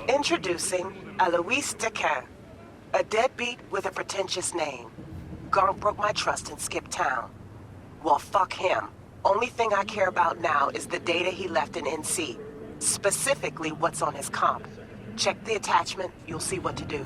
Introducing Alois Decan, a deadbeat with a pretentious name. Gonk broke my trust and skipped town. Well, fuck him. Only thing I care about now is the data he left in NC. Specifically, what's on his comp. Check the attachment, you'll see what to do.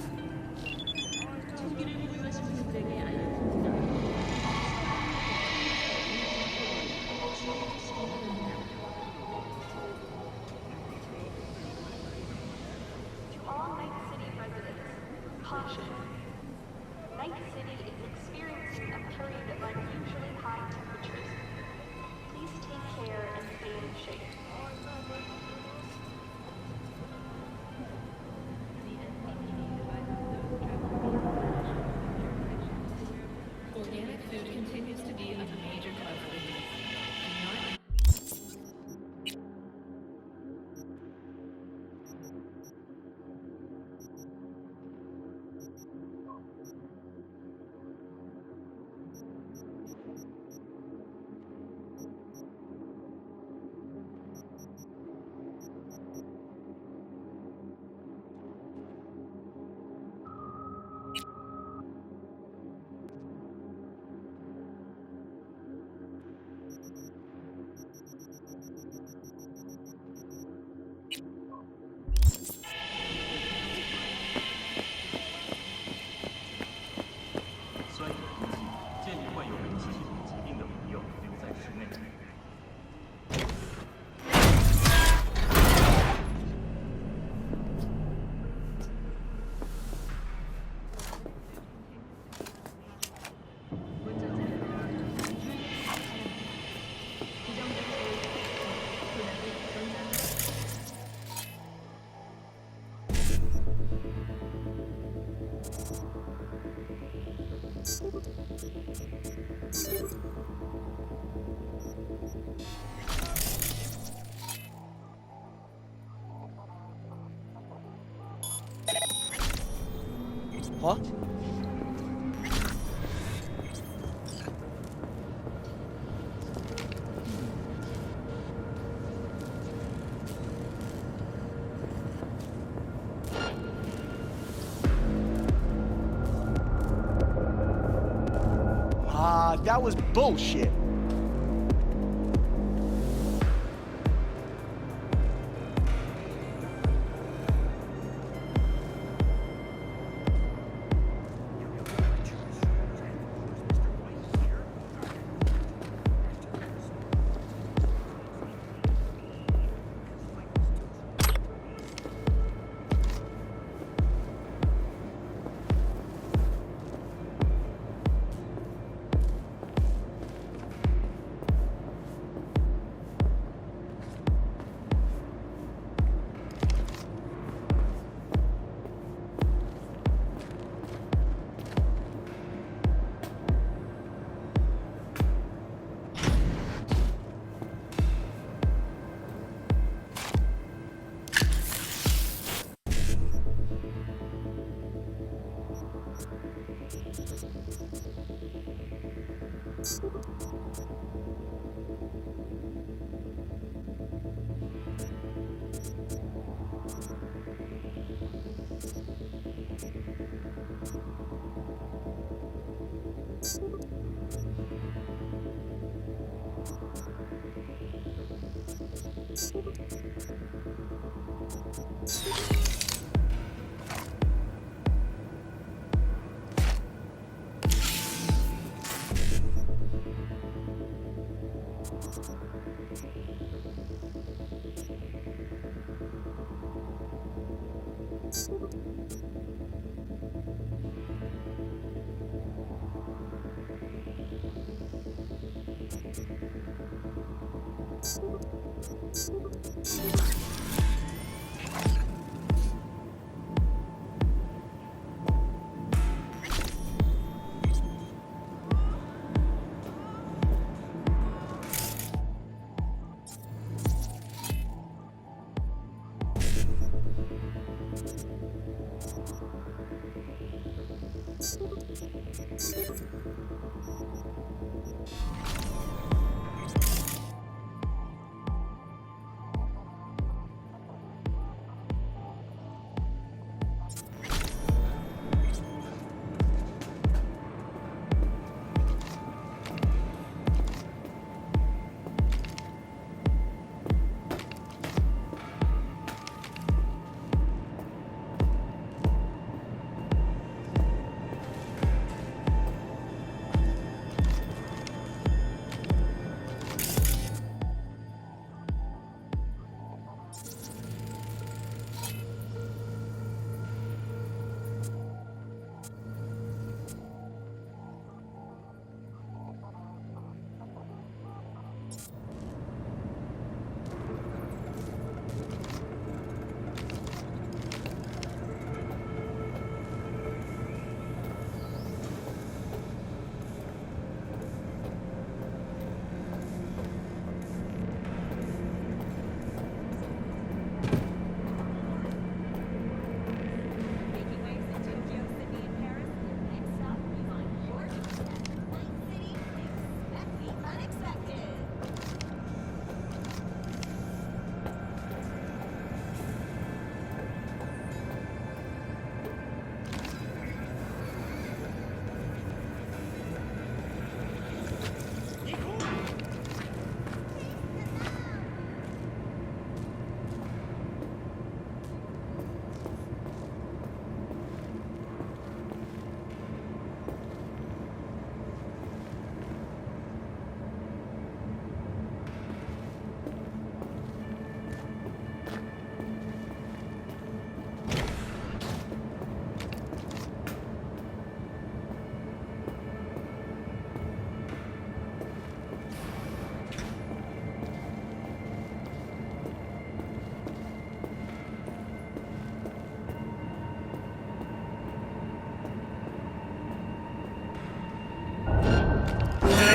Huh? That was bullshit.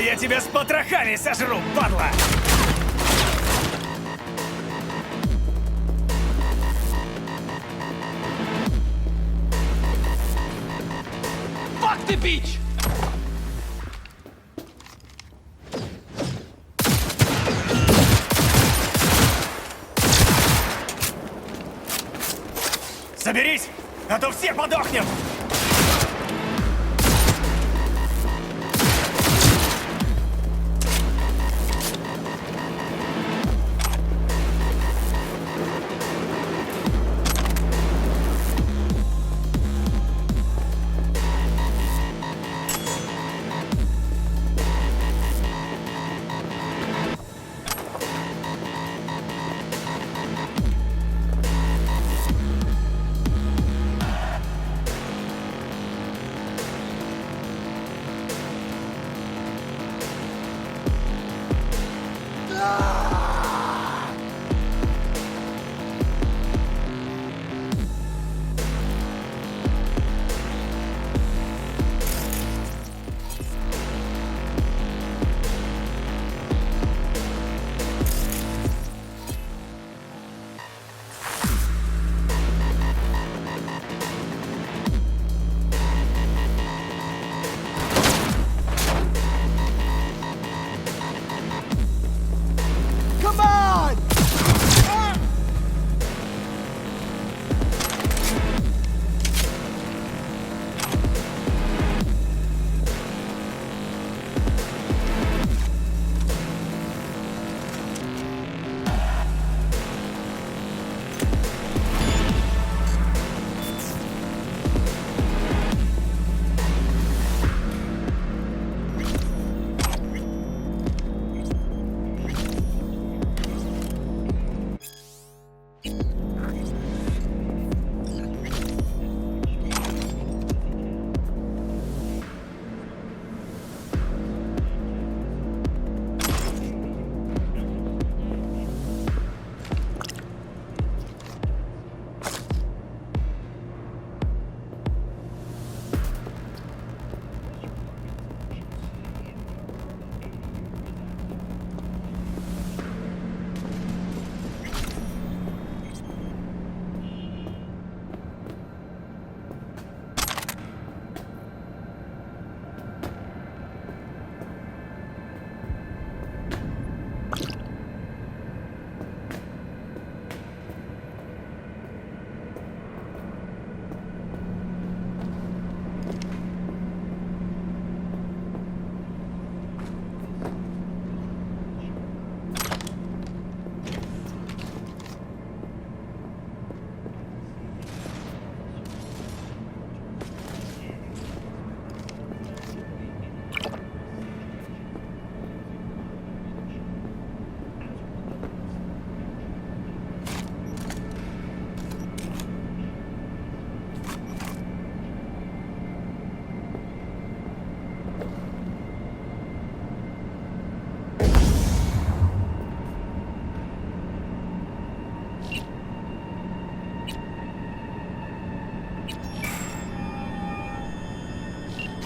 я тебя с потрохами сожру, падла! Fuck the beach! Соберись, а то все подохнем! Come on!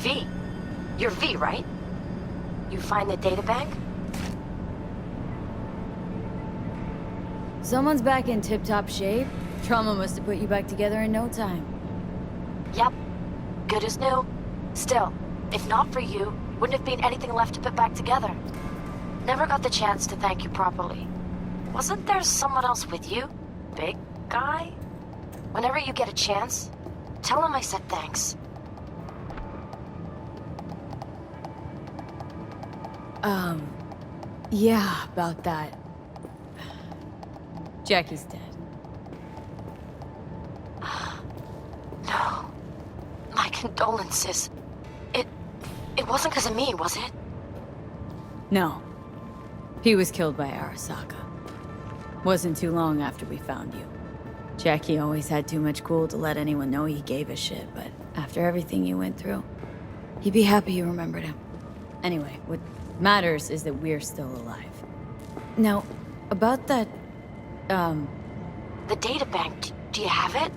V. You're V, right? You find the data bank? Someone's back in tip-top shape. Trauma must have put you back together in no time. Yep. Good as new. Still, if not for you, wouldn't have been anything left to put back together. Never got the chance to thank you properly. Wasn't there someone else with you? Big guy? Whenever you get a chance, tell him I said thanks. Yeah, about that. Jackie's dead. No. My condolences. It wasn't because of me, was it? No. He was killed by Arasaka. Wasn't too long after we found you. Jackie always had too much cool to let anyone know he gave a shit, but after everything you went through, he'd be happy you remembered him. Anyway, what matters is that we're still alive. Now, about that, The data bank, do you have it?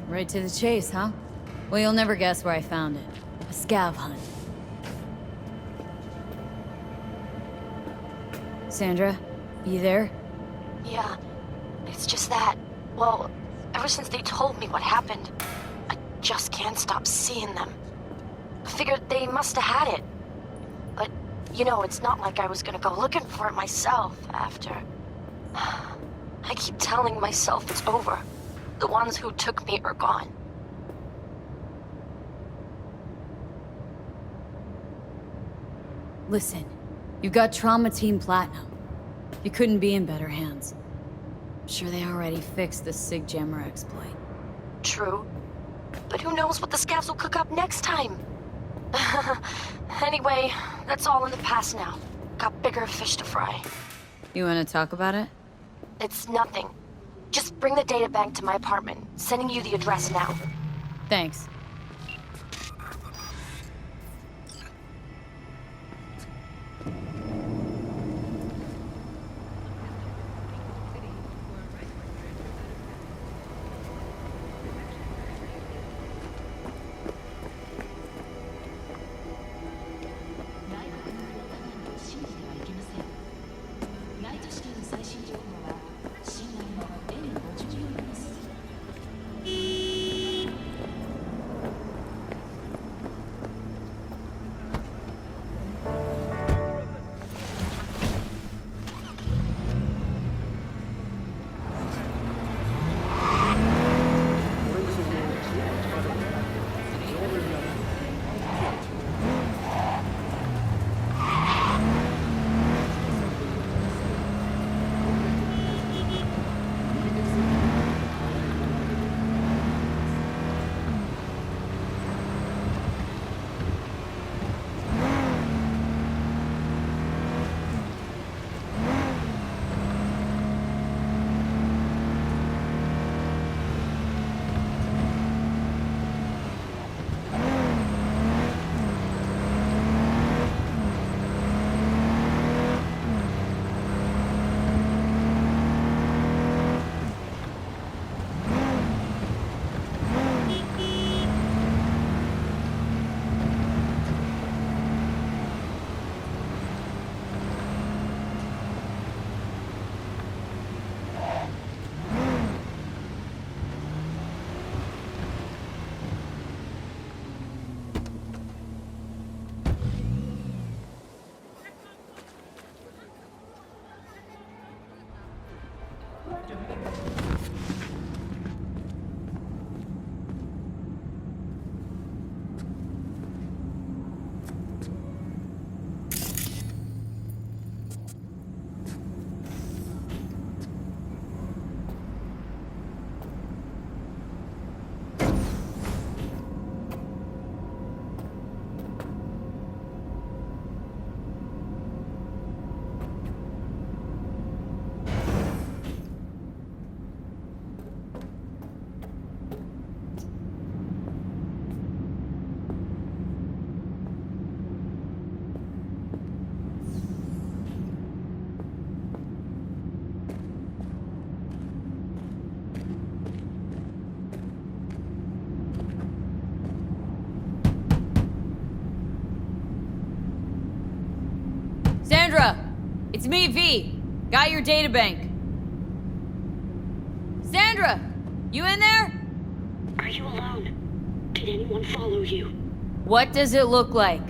right to the chase, huh? Well, you'll never guess where I found it. A scav hunt. Sandra, you there? Yeah, it's just that. Well, ever since they told me what happened, I just can't stop seeing them. I figured they must have had it. But, you know, it's not like I was gonna go looking for it myself after. I keep telling myself it's over. The ones who took me are gone. Listen, you got Trauma Team Platinum. You couldn't be in better hands. I'm sure they already fixed the Sig Jammer exploit. True. But who knows what the scavs will cook up next time? Anyway, that's all in the past now. Got bigger fish to fry. You want to talk about it? It's nothing. Just bring the data bank to my apartment. Sending you the address now. Thanks. Sandra! It's me, V. Got your databank. Sandra! You in there? Are you alone? Did anyone follow you? What does it look like?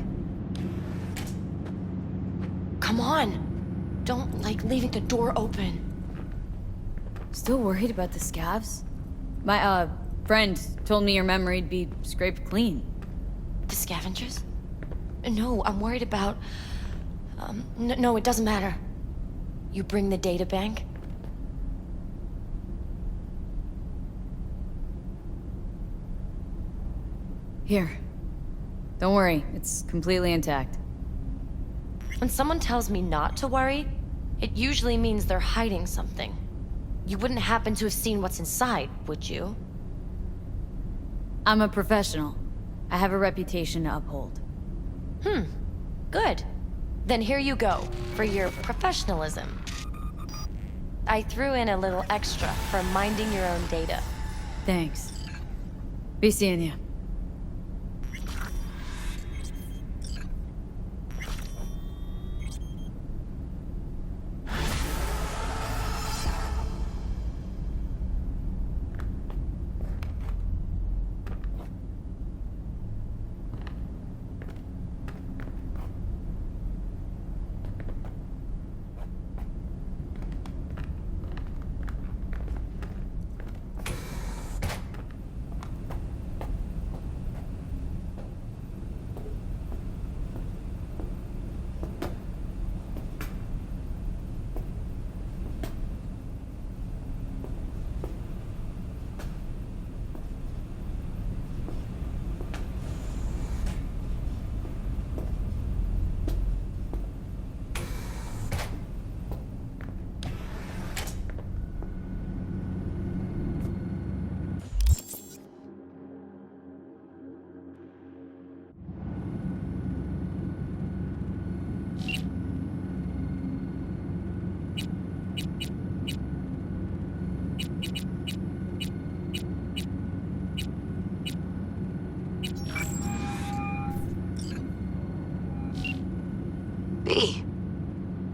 Come on. Don't like leaving the door open. Still worried about the scavs? My, friend told me your memory'd be scraped clean. The scavengers? No, I'm worried about... No, it doesn't matter. You bring the data bank? Here. Don't worry, it's completely intact. When someone tells me not to worry, it usually means they're hiding something. You wouldn't happen to have seen what's inside, would you? I'm a professional. I have a reputation to uphold. Good. Then here you go, for your professionalism. I threw in a little extra for minding your own data. Thanks. Be seeing you.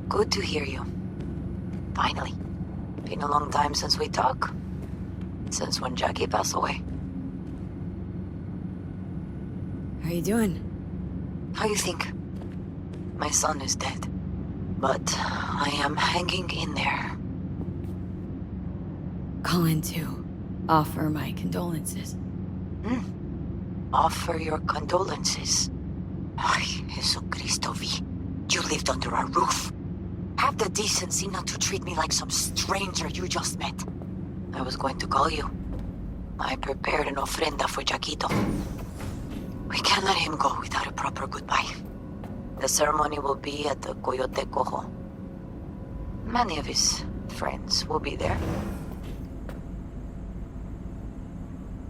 Good to hear you. Finally. Been a long time since we talked. Since when Jackie passed away. How you doing? How you think? My son is dead. But I am hanging in there. Calling to offer my condolences. Offer your condolences. Ay, Jesucristo V. You lived under our roof. Have the decency not to treat me like some stranger you just met. I was going to call you. I prepared an ofrenda for Jaquito. We can't let him go without a proper goodbye. The ceremony will be at the Coyote Cojo. Many of his friends will be there.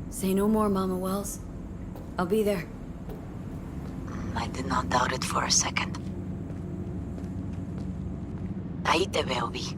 Say no more, Mama Wells. I'll be there. I did not doubt it for a second. Ahí te veo, Vi.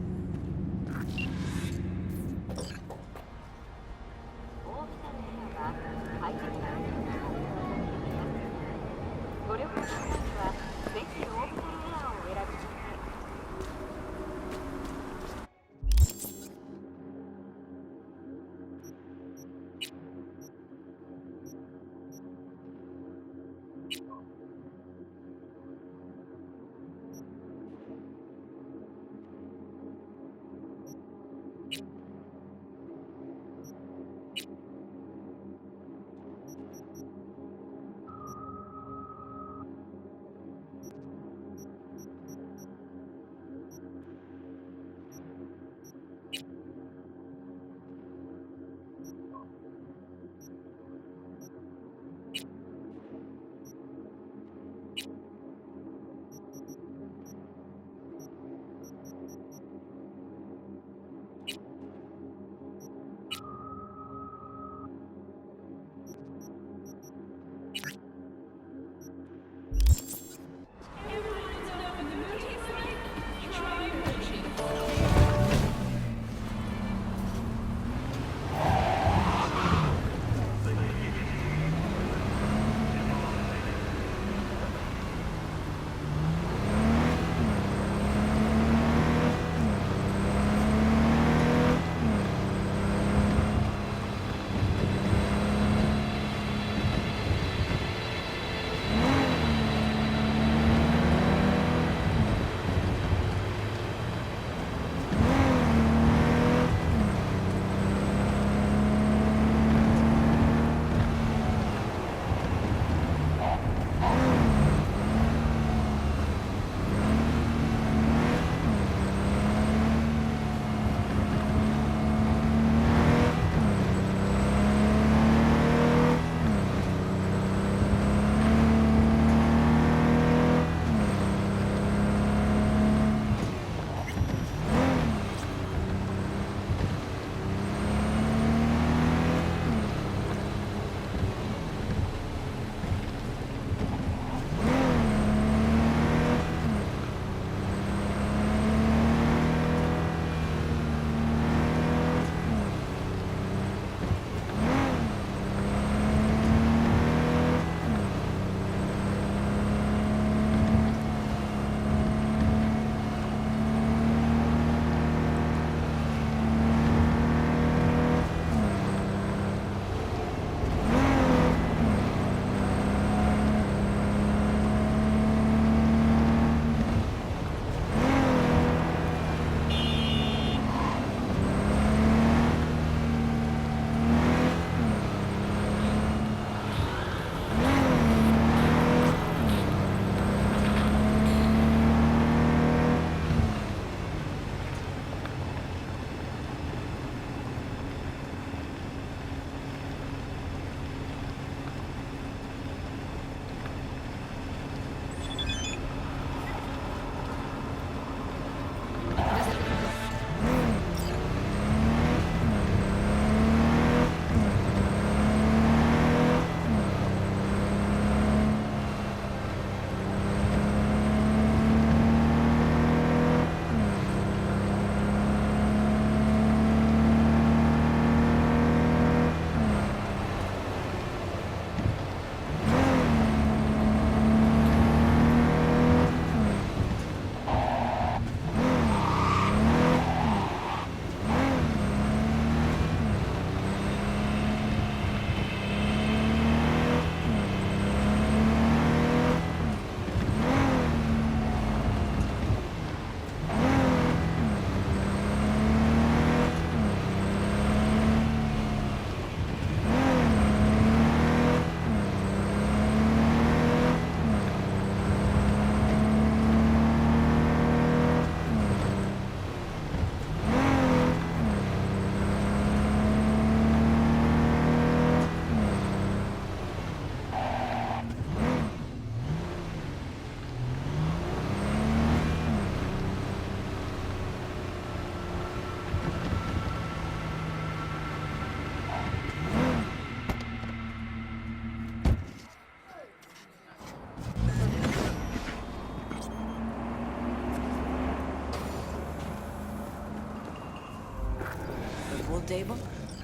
table,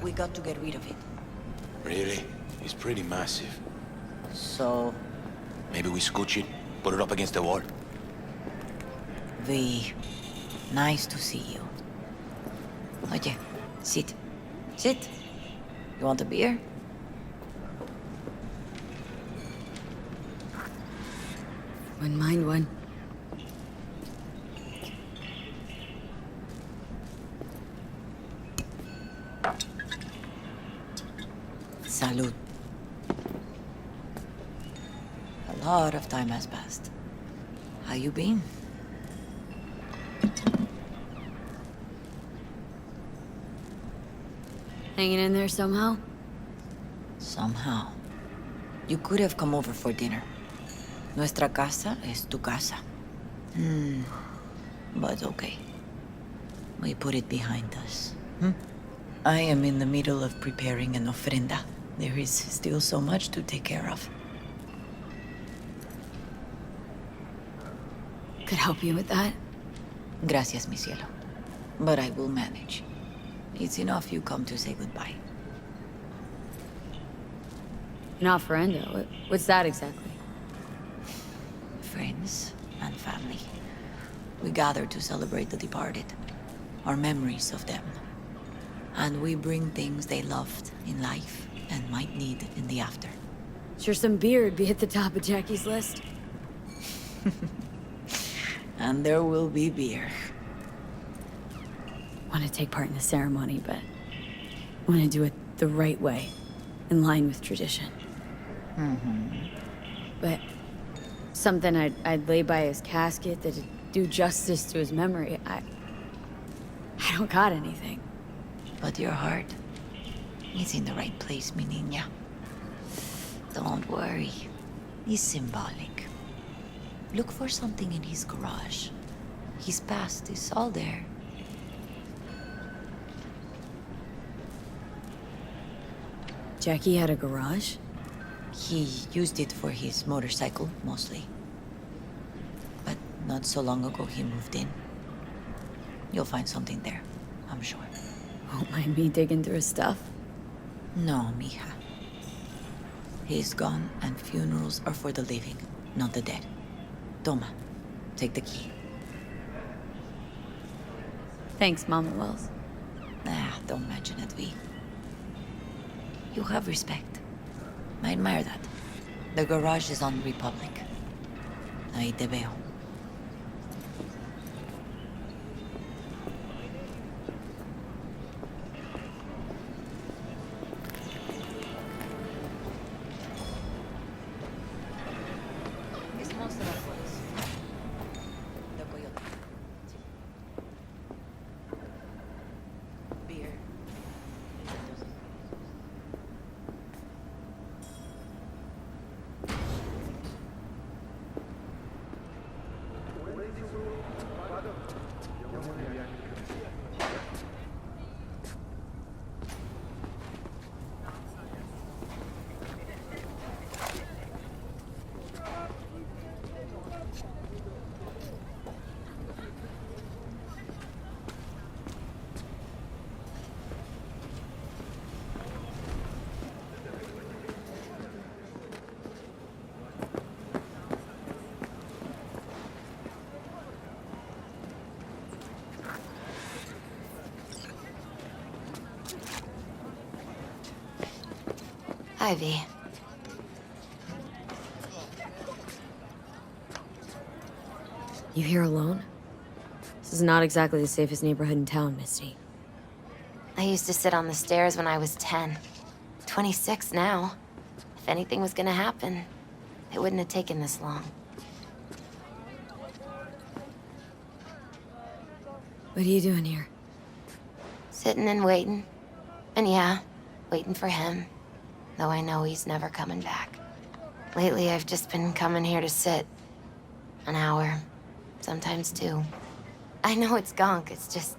we got to get rid of it. Really? It's pretty massive. So, Maybe we scooch it, put it up against the wall. V, nice to see you. Oye, sit. Sit. You want a beer? Wouldn't mind one. Salud. A lot of time has passed. How you been? Hanging in there somehow? Somehow. You could have come over for dinner. Nuestra casa es tu casa. But okay. We put it behind us. I am in the middle of preparing an ofrenda. There is still so much to take care of. Could help you with that. Gracias, mi cielo. But I will manage. It's enough you come to say goodbye. An offerenda? What's that exactly? Friends and family. We gather to celebrate the departed. Our memories of them. And we bring things they loved in life and might need in the after. Sure some beer would be at the top of Jackie's list. And there will be beer. Want to take part in the ceremony, but want to do it the right way, in line with tradition. But something I'd lay by his casket that'd do justice to his memory. I don't got anything. But your heart is in the right place, mi niña. Don't worry. It's symbolic. Look for something in his garage. His past is all there. Jackie had a garage? He used it for his motorcycle, mostly. But not so long ago, he moved in. You'll find something there, I'm sure. Won't mind me digging through his stuff? No, mija. He's gone, and funerals are for the living, not the dead. Toma, take the key. Thanks, Mama Wells. Don't mention it, V. You have respect. I admire that. The garage is on Republic. Ahí te veo. Beer. Ivy. You here alone? This is not exactly the safest neighborhood in town, Misty. I used to sit on the stairs when I was 10. 26 now. If anything was gonna happen, it wouldn't have taken this long. What are you doing here? Sitting and waiting. And yeah, waiting for him. Though I know he's never coming back. Lately, I've just been coming here to sit. An hour. Sometimes two. I know it's gonk, it's just...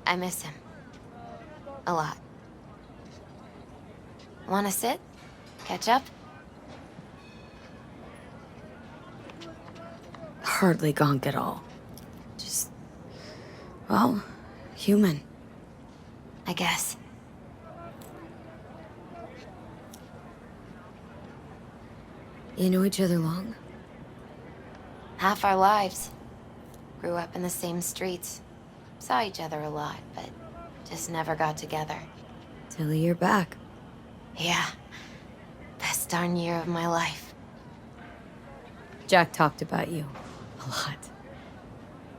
I miss him. A lot. Wanna sit? Catch up? Hardly gonk at all. Just... well, human. I guess. You know each other long? Half our lives. Grew up in the same streets. Saw each other a lot, but just never got together. Till you're back. Yeah. Best darn year of my life. Jack talked about you. A lot.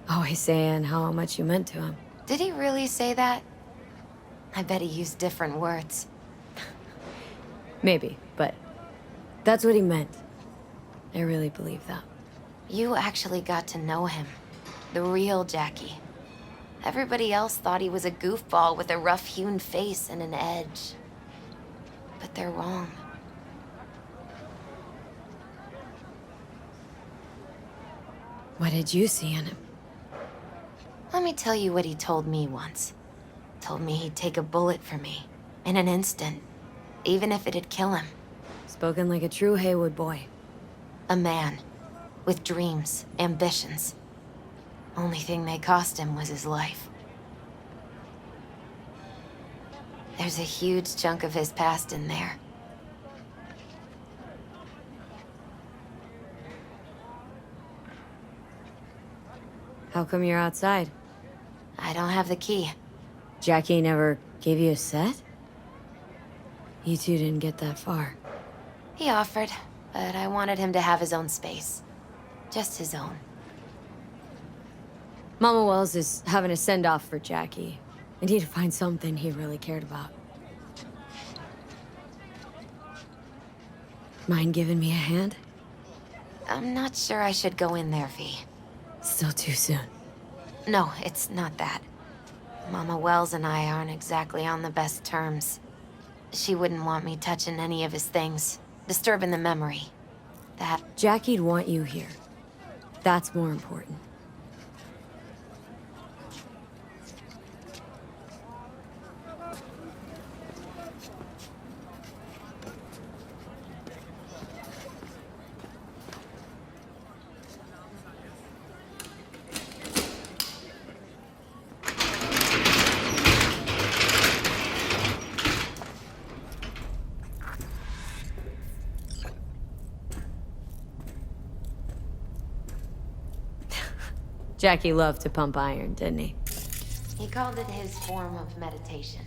Always saying how much you meant to him. Did he really say that? I bet he used different words. Maybe, but that's what he meant. I really believe that. You actually got to know him. The real Jackie. Everybody else thought he was a goofball with a rough-hewn face and an edge. But they're wrong. What did you see in him? Let me tell you what he told me once. Told me he'd take a bullet for me. In an instant. Even if it'd kill him. Spoken like a true Haywood boy. A man. With dreams, ambitions. Only thing they cost him was his life. There's a huge chunk of his past in there. How come you're outside? I don't have the key. Jackie never gave you a set? You two didn't get that far. He offered, but I wanted him to have his own space. Just his own. Mama Wells is having a send-off for Jackie. I need to find something he really cared about. Mind giving me a hand? I'm not sure I should go in there, V. Still too soon. No, it's not that. Mama Wells and I aren't exactly on the best terms. She wouldn't want me touching any of his things, disturbing the memory. That... Jackie'd want you here. That's more important. Jackie loved to pump iron, didn't he? He called it his form of meditation.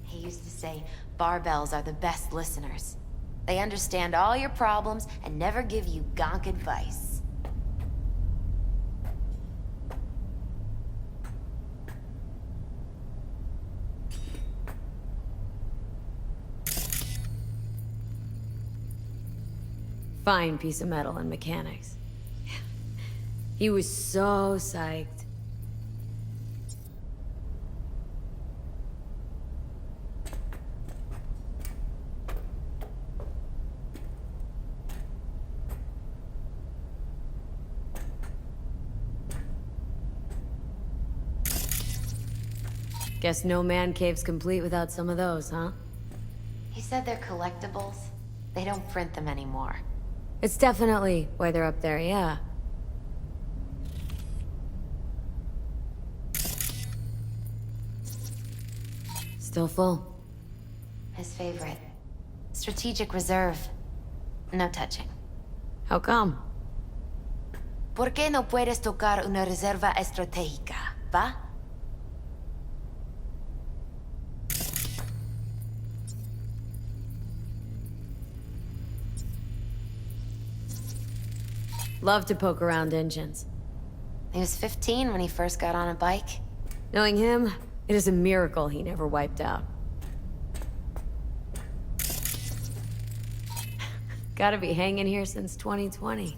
He used to say, barbells are the best listeners. They understand all your problems and never give you gonk advice. Fine piece of metal and mechanics. He was so psyched. Guess no man cave's complete without some of those, huh? He said they're collectibles. They don't print them anymore. It's definitely why they're up there, yeah. Still full. His favorite. Strategic reserve. No touching. How come? ¿Por qué no puedes tocar una reserva estratégica, va? Love to poke around engines. He was 15 when he first got on a bike. Knowing him, it is a miracle he never wiped out. Gotta be hanging here since 2020.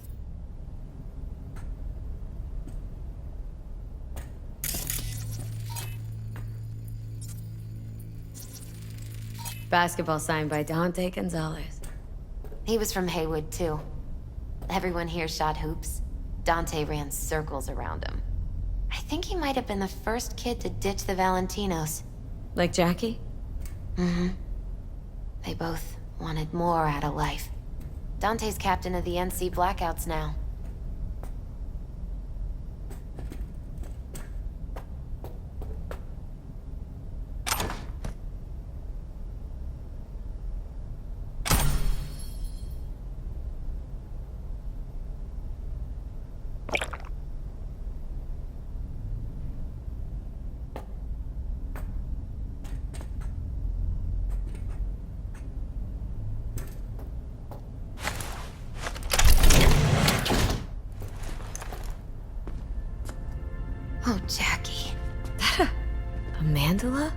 Basketball signed by Dante Gonzalez. He was from Haywood, too. Everyone here shot hoops. Dante ran circles around him. I think he might have been the first kid to ditch the Valentinos. Like Jackie? Mm-hmm. They both wanted more out of life. Dante's captain of the NC Blackouts now. Jackie. A mandala?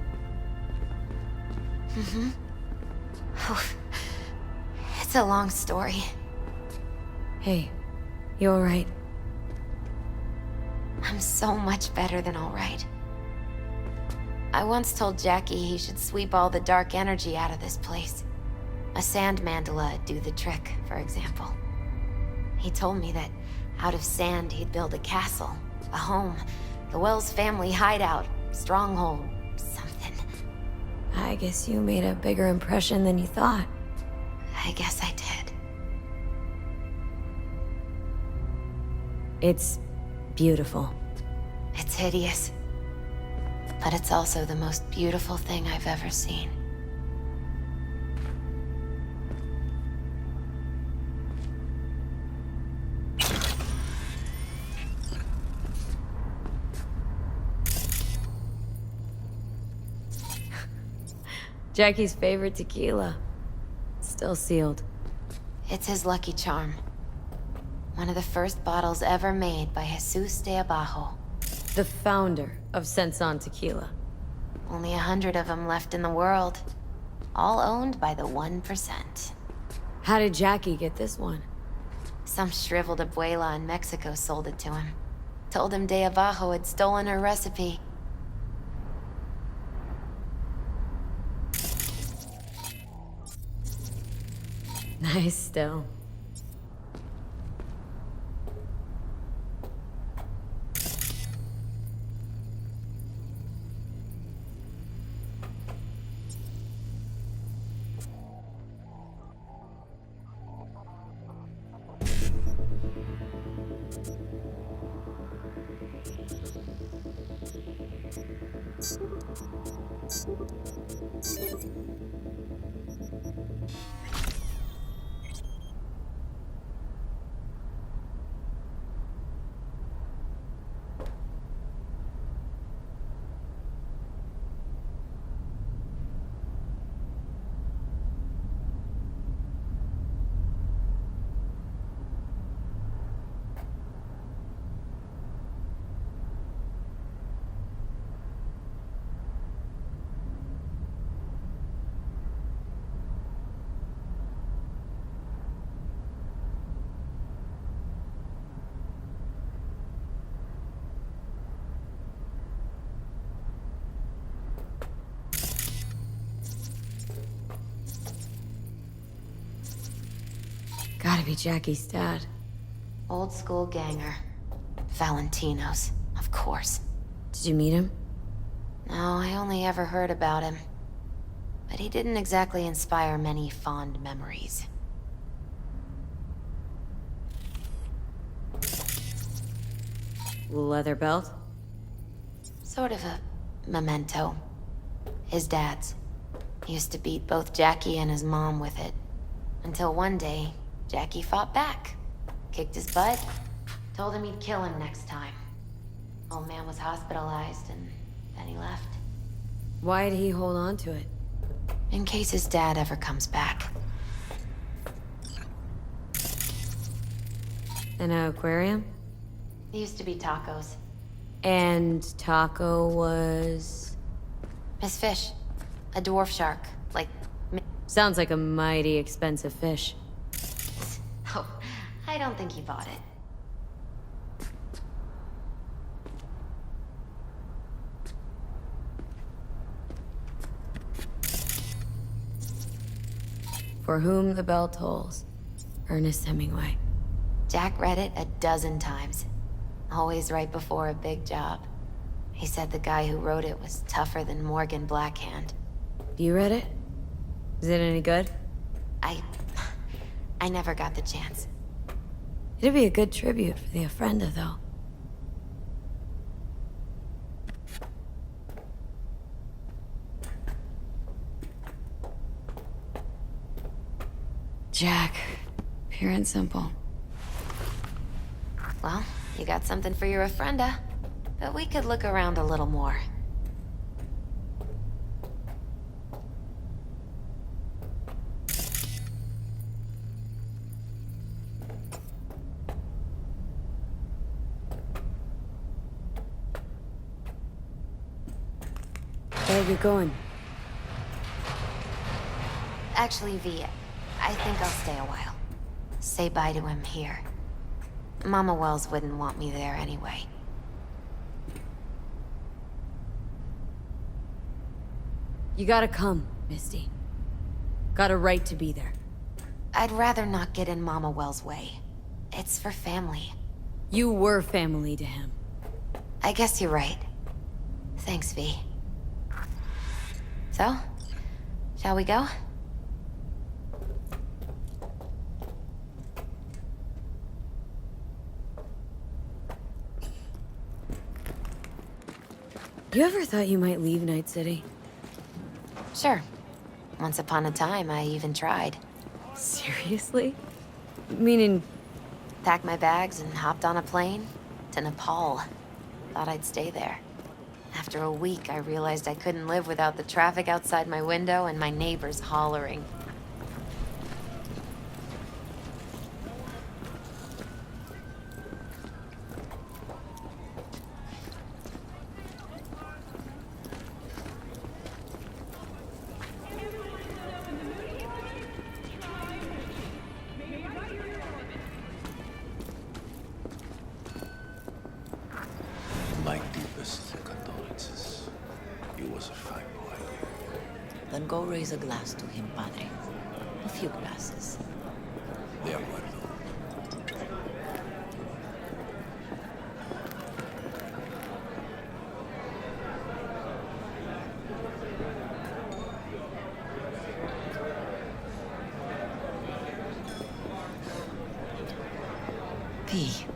Mm-hmm. Oh, it's a long story. Hey, you alright? I'm so much better than alright. I once told Jackie he should sweep all the dark energy out of this place. A sand mandala'd do the trick, for example. He told me that out of sand he'd build a castle, a home, the Wells family hideout, stronghold, something. I guess you made a bigger impression than you thought. I guess I did. It's beautiful. It's hideous. But it's also the most beautiful thing I've ever seen. Jackie's favorite tequila. Still sealed. It's his lucky charm. One of the first bottles ever made by Jesus de Abajo. The founder of Senson Tequila. Only 100 of them left in the world. All owned by the 1%. How did Jackie get this one? Some shriveled abuela in Mexico sold it to him. Told him de Abajo had stolen her recipe. Nice still. Gotta be Jackie's dad. Old school ganger. Valentino's, of course. Did you meet him? No, I only ever heard about him. But he didn't exactly inspire many fond memories. Leather belt? Sort of a memento. His dad's. He used to beat both Jackie and his mom with it. Until one day, Jackie fought back. Kicked his butt. Told him he'd kill him next time. Old man was hospitalized and then he left. Why did he hold on to it? In case his dad ever comes back. An aquarium? It used to be Taco's. And Taco was... His fish. A dwarf shark. Like... Sounds like a mighty expensive fish. Oh, I don't think he bought it. For whom the bell tolls. Ernest Hemingway. Jack read it a dozen times. Always right before a big job. He said the guy who wrote it was tougher than Morgan Blackhand. You read it? Is it any good? I never got the chance. It'd be a good tribute for the Ofrenda, though. Jack, pure and simple. Well, you got something for your Ofrenda. But we could look around a little more. gotta get going. Actually, V, I think I'll stay a while. Say bye to him here. Mama Wells wouldn't want me there anyway. You gotta come, Misty. Got a right to be there. I'd rather not get in Mama Wells' way. It's for family. You were family to him. I guess you're right. Thanks, V. So, shall we go? You ever thought you might leave Night City? Sure. Once upon a time, I even tried. Seriously? Meaning... Packed my bags and hopped on a plane to Nepal. Thought I'd stay there. After a week, I realized I couldn't live without the traffic outside my window and my neighbors hollering. My deepest condolences. He was a fine boy. Then go raise a glass to him, Padre. A few glasses. De acuerdo. P,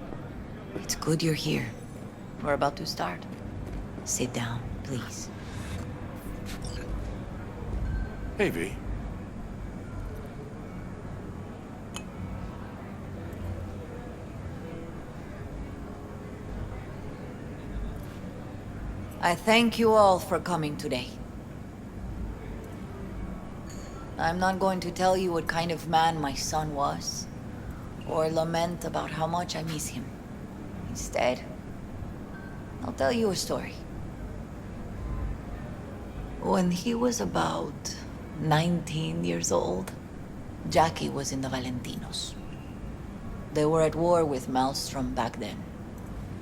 it's good you're here. We're about to start. Sit down, please. Hey, V. I thank you all for coming today. I'm not going to tell you what kind of man my son was, or lament about how much I miss him. Instead, I'll tell you a story. When he was about 19 years old, Jackie was in the Valentinos. They were at war with Maelstrom back then.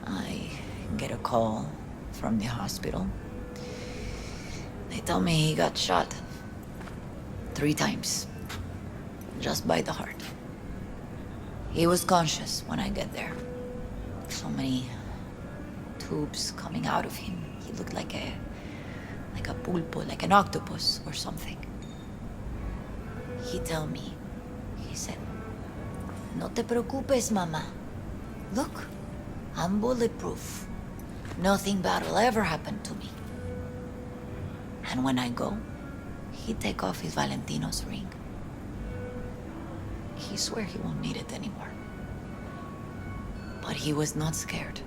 I get a call from the hospital. They tell me he got shot 3 times, just by the heart. He was conscious when I get there. So many tubes coming out of him. He looked like a pulpo, like an octopus or something. He tell me, he said, "No te preocupes, mama. Look, I'm bulletproof. Nothing bad will ever happen to me." And when I go, he take off his Valentino's ring. He swear he won't need it anymore. But he was not scared.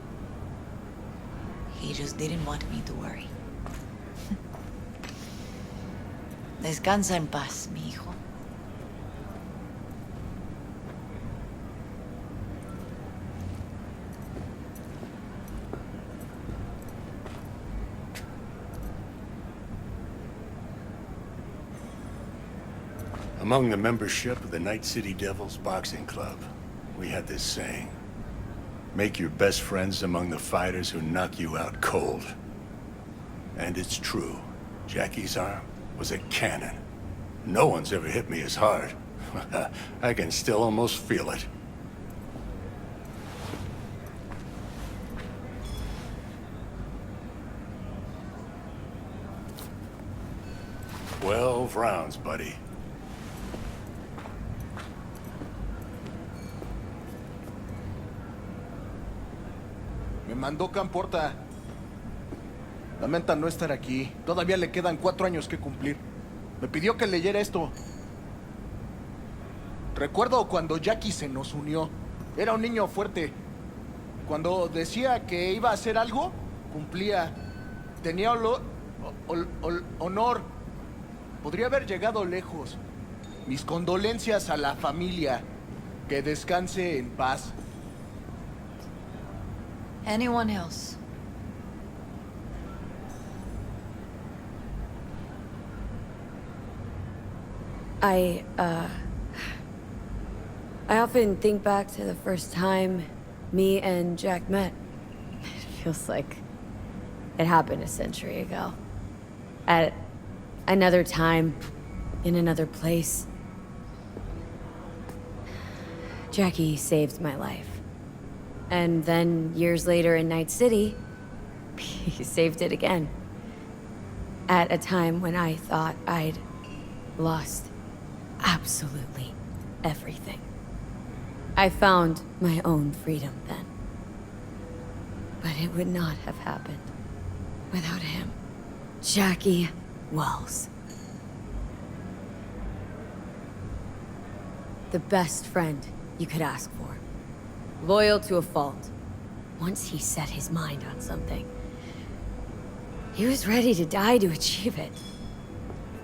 He just didn't want me to worry. Descansa en paz, mi hijo. Among the membership of the Night City Devils Boxing Club, we had this saying: make your best friends among the fighters who knock you out cold. And it's true. Jackie's arm was a cannon. No one's ever hit me as hard. I can still almost feel it. 12 rounds, buddy. Me mandó Camporta. Lamenta no estar aquí. Todavía le quedan 4 años que cumplir. Me pidió que leyera esto. Recuerdo cuando Jackie se nos unió. Era un niño fuerte. Cuando decía que iba a hacer algo, cumplía. Tenía honor. Podría haber llegado lejos. Mis condolencias a la familia. Que descanse en paz. Anyone else? I often think back to the first time me and Jack met. It feels like it happened a century ago. At another time, in another place. Jackie saved my life. And then, years later in Night City, he saved it again. At a time when I thought I'd lost absolutely everything. I found my own freedom then. But it would not have happened without him. Jackie Wells. The best friend you could ask for. Loyal to a fault. Once he set his mind on something, he was ready to die to achieve it.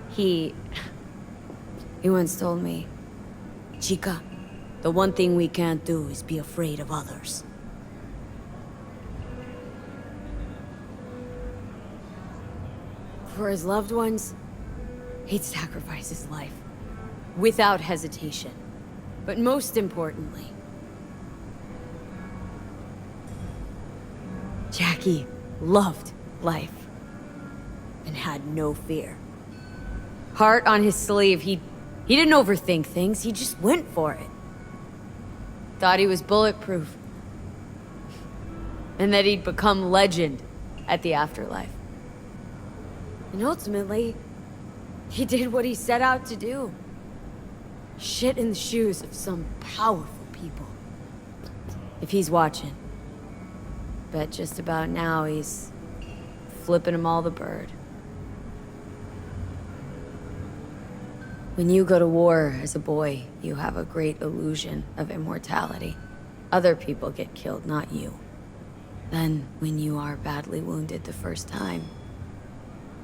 He once told me, Chica, the one thing we can't do is be afraid of others. For his loved ones, he'd sacrifice his life. Without hesitation. But most importantly, Jackie loved life. And had no fear. Heart on his sleeve, he didn't overthink things, he just went for it. Thought he was bulletproof. And that he'd become legend at the afterlife. And ultimately, he did what he set out to do. Shit in the shoes of some powerful people. If he's watching, bet just about now he's flipping them all the bird. When you go to war as a boy, you have a great illusion of immortality. Other people get killed, not you. Then, when you are badly wounded the first time,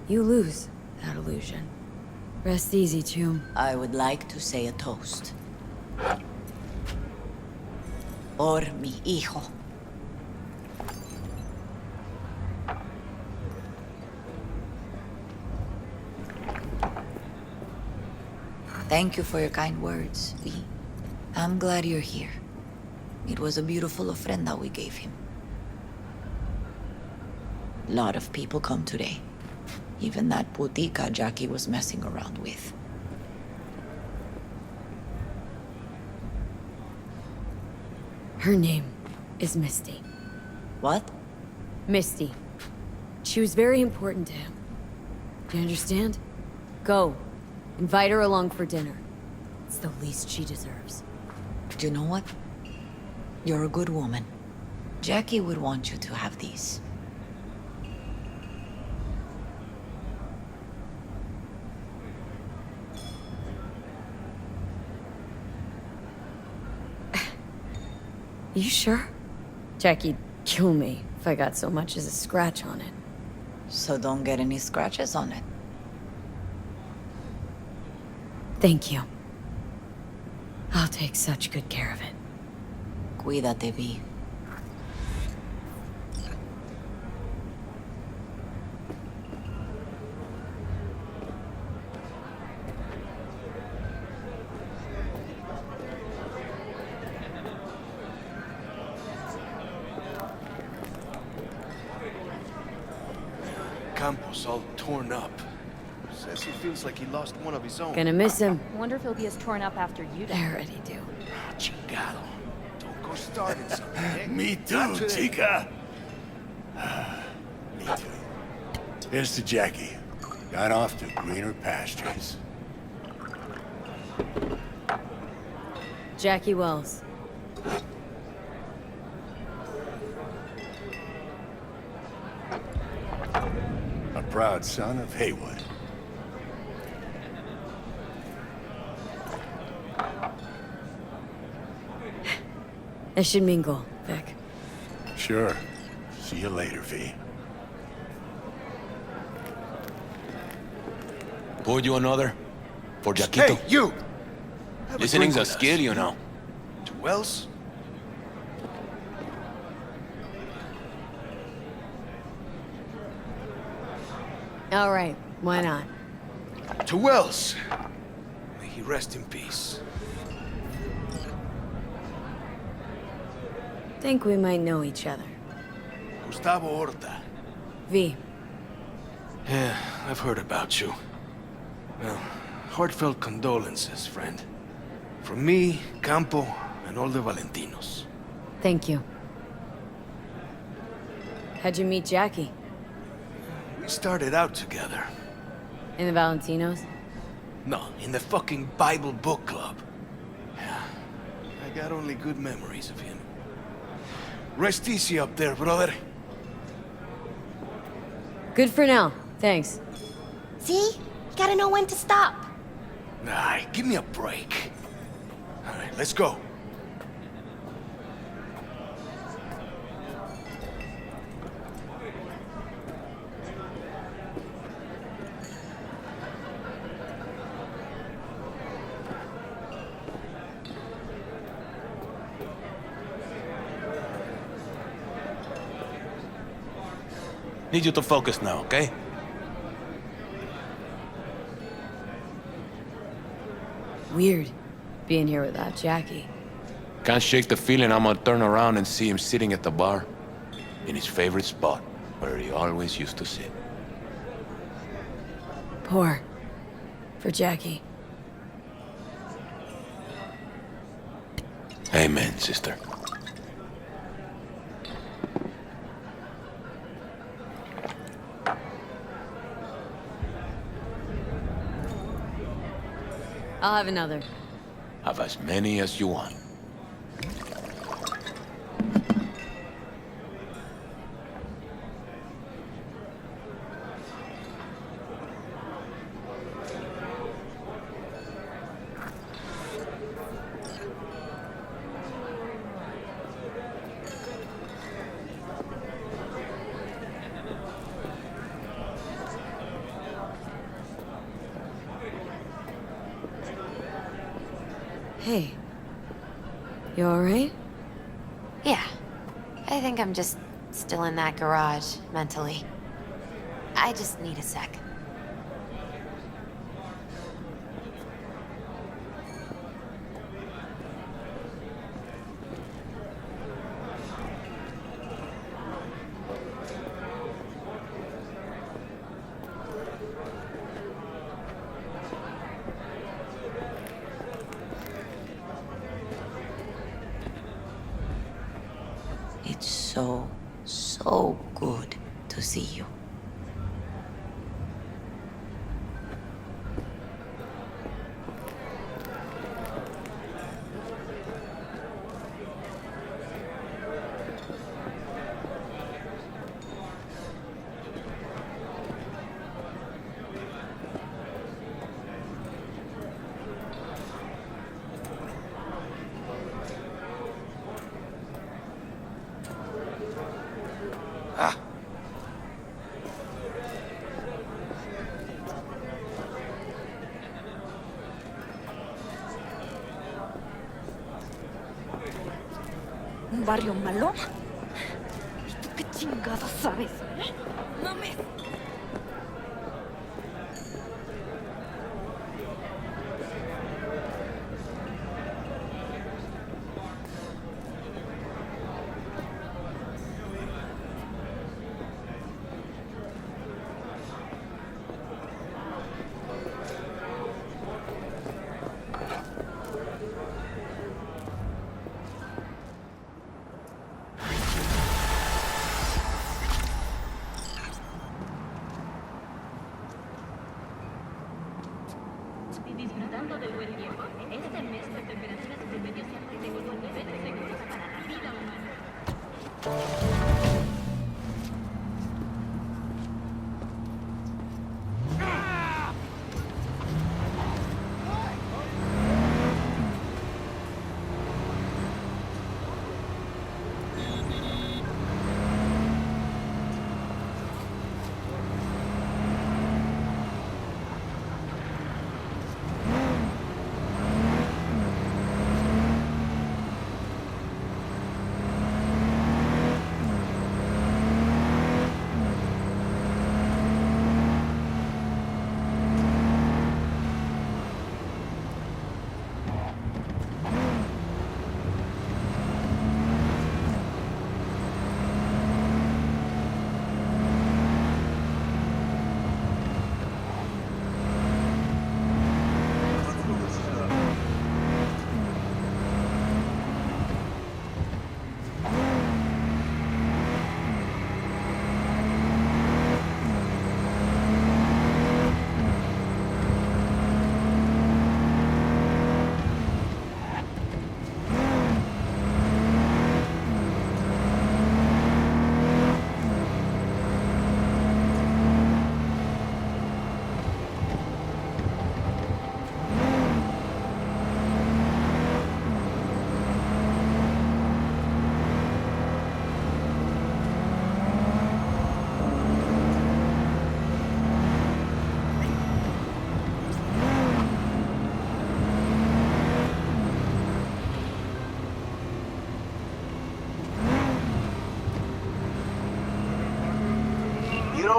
you lose that illusion. Rest easy, Chum. I would like to say a toast. Por mi hijo. Thank you for your kind words, V. I'm glad you're here. It was a beautiful ofrenda we gave him. A lot of people come today. Even that putica Jackie was messing around with. Her name is Misty. What? Misty. She was very important to him. You understand? Go. Invite her along for dinner. It's the least she deserves. Do you know what? You're a good woman. Jackie would want you to have these. You sure? Jackie'd kill me if I got so much as a scratch on it. So don't get any scratches on it. Thank you. I'll take such good care of it. Cuídate, V. Campos all torn up. Says he feels like he lost one of his own. Gonna miss him. Wonder if he'll be as torn up after you die. I already do. Chingado. Don't go starting something, eh? Me too, Not today. chica. Me too. Here's to Jackie. Gone off to greener pastures. Jackie Wells. A proud son of Haywood. I should mingle, Vic. Sure. See you later, V. Pour you another? For Jaquito? Hey, you! Have a Listening's drink a with skill, us. you know. To Wells? All right, why not? To Wells! May he rest in peace. Think we might know each other. Gustavo Horta. V. Yeah, I've heard about you. Well, heartfelt condolences, friend. From me, Campo, and all the Valentinos. Thank you. How'd you meet Jackie? We started out together. In the Valentinos? No, in the fucking Bible book club. Yeah, I got only good memories of him. Rest easy up there, brother. Good for now. Thanks. See? Gotta know when to stop. Nah, give me a break. All right, let's go. Need you to focus now, okay? Weird, being here without Jackie. Can't shake the feeling I'm gonna turn around and see him sitting at the bar. In his favorite spot, where he always used to sit. Poor. For Jackie. Amen, sister. I'll have another. Have as many as you want. Hey. You alright? Yeah. I think I'm just still in that garage, mentally. I just need a sec. It's so, so good to see you. ¿Un barrio malo? ¿Y tú qué chingada sabes? ¡Mames! Disfrutando del buen tiempo, este mes las temperaturas promedio se han mantenido en niveles seguros para la vida humana.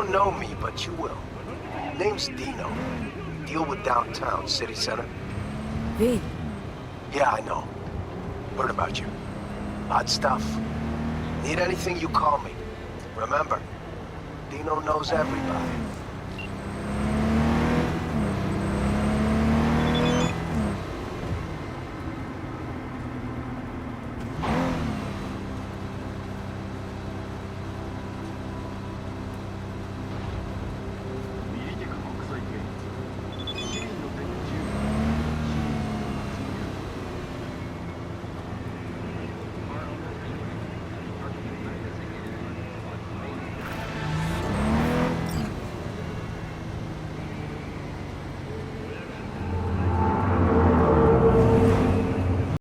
don't know me, but you will. Name's Dino. Deal with downtown, city center. V. Yeah, I know. Heard about you. Odd stuff. Need anything, you call me. Remember, Dino knows everybody.